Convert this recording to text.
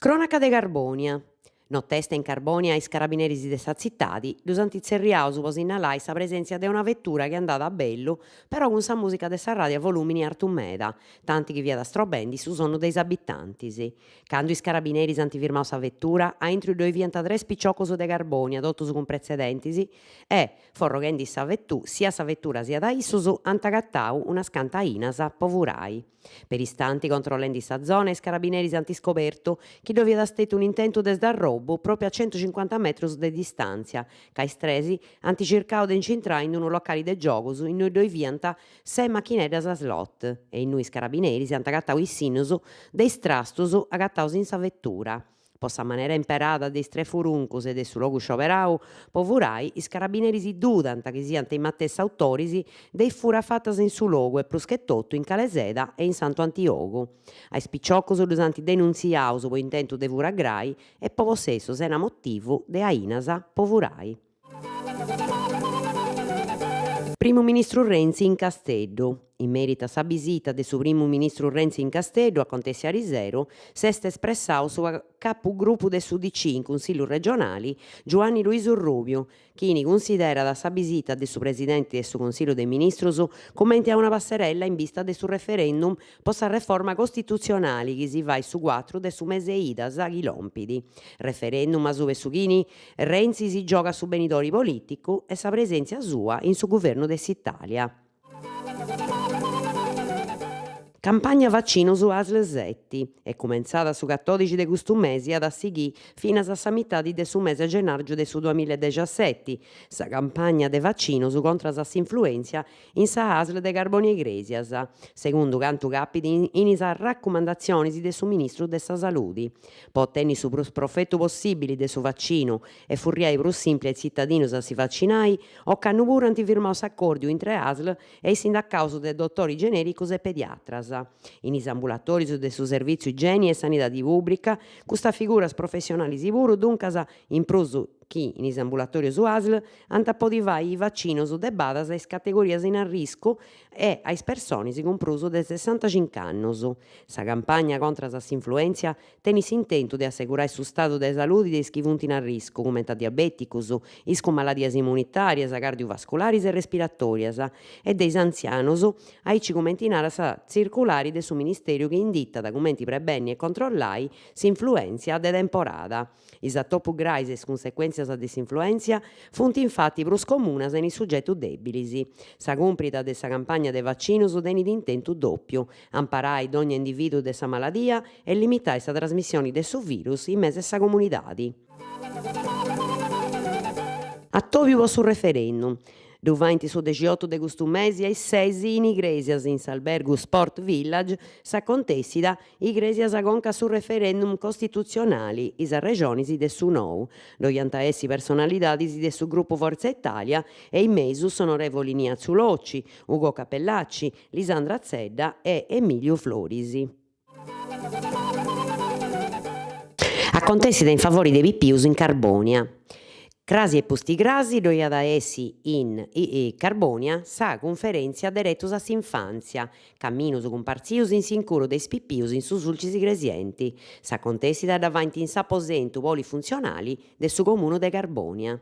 Cronaca de Carbonia. No testa in Carbonia ai carabinieri de sa zittadi, dus antizerriaus pos innalare sa presenza de una vettura che è andata a bellu, però con sa musica de sa radio a volumini artu meda, tanti chi via da strobendi su sono dei abitantis. Cando is carabinieri anti firmau sa vettura, a intro i 203 spicciocos de Carbonia, dottus con precedentis, e, forroghendi sia sa vettura sia da issus, antagattau una scanta inasa povurai. Per istanti controllendi sa zona, is carabinieri anti scoperto chi doveva stetu un intento des da robo proprio a 150 metri di distanza, ca istresi anti circao de incintrare in un locale de giogos in cui doivianta 6 macchineddas a slot e in noi carabinieri si antagattau i sinus dei strastus agattaus in sa vettura. Po sa manera imperata dei tre furuncos e de su logu scioperau, povurai, is carabinieri si dudant chi siant i mattessi autoris dei fura fattas in su logu e prus che totto in Caleseda e in Santo Antiogu. Ai spicciocos los anti denunziaus po intentu de fura grai e po possesso sena motivu de ainasa povurai. Primo ministru Renzi in Casteddu. In merito a sa visita de su primo ministru Renzi in Casteddu a Contessi Arisero, s'est espressau su capogruppo de su DC in Consiglio regionali Giovanni Luiso Rubiu, chi considera da sa visita de su presidente de su Consiglio dei Ministrus commenti a una passerella in vista de su referendum po sa reforma costituzionale chi si va su 4 de su mese idas a chilompidi. Referendum a su su chini Renzi si gioca su benitori politicu e sa presenza sua in su governo de s'Italia. Campagna vaccino su ASL 7 è cominciata su 14 de questo mese ad assighi fino a sa mitadi de su mese gennaio de su 2017. Sa campagna de vaccino su contra sa influenza in sa ASL de Carbonia Iglesias, secondo cantu capiti in sa raccomandazioni de su ministro de sa saludi. Po ottenni su prus profetto possibile de su vaccino e furriai prus simple ai cittadinos a si vaccinai, o cannu pure antifirmau s'accordio intre ASL e i sindacausos de dottori genericos e pediatras. In is ambulatorios de su servizio igiene e sanidade pubblica, custa figuras professionali puru duncas in prus chi in is ambulatorios ASL ant apodivare i vaccinos debadas a is categorias in risco e a is persones con prus de 65 annos. Sa campagna contra s'influenza tenis intentu de assegurare su stato de saludi de is chi funt in risco, come diabeticus, is con maladias immunitarias, cardiovascolaris e respiratorias, e de is anzianos, aici commenti nara sa circolari de su Ministerio che inditta documenti prebenni e controllai s'influenza de temporada. Is attoppu grais e is conseguenzias a disinfluenza funt infatti prus comunas in i soggetti debilis. Sa cumprita de sa campagna de vaccinus tenit intentu doppiu: amparai d'ogni individuo de sa maladia e limitai sa trasmissione de su virus in mese a sa comunidade. Attoviu su referendum. Duvainti su 18 de custu mese ai 6 in Iglesias in s'albergu Sport Village s'acontessida Iglesias conca su referendum costituzionali is regionis de su nou. Doiant essi personalidades de su gruppo Forza Italia e in mesus onorevoli Nia Zulocci, Ugo Capellacci, Lisandra Zedda e Emilio Florisi. Acontessida in favore dei pippius in Carbonia. Crasi e posti grasi doiat essi in Carbonia sa conferenzia deretos a s'infanzia, camminos cumparzius in s'incuru dei pippius in su sulcis gresienti. Sa contessida davanti in s'aposentu polifunzionali de su comunu de Carbonia.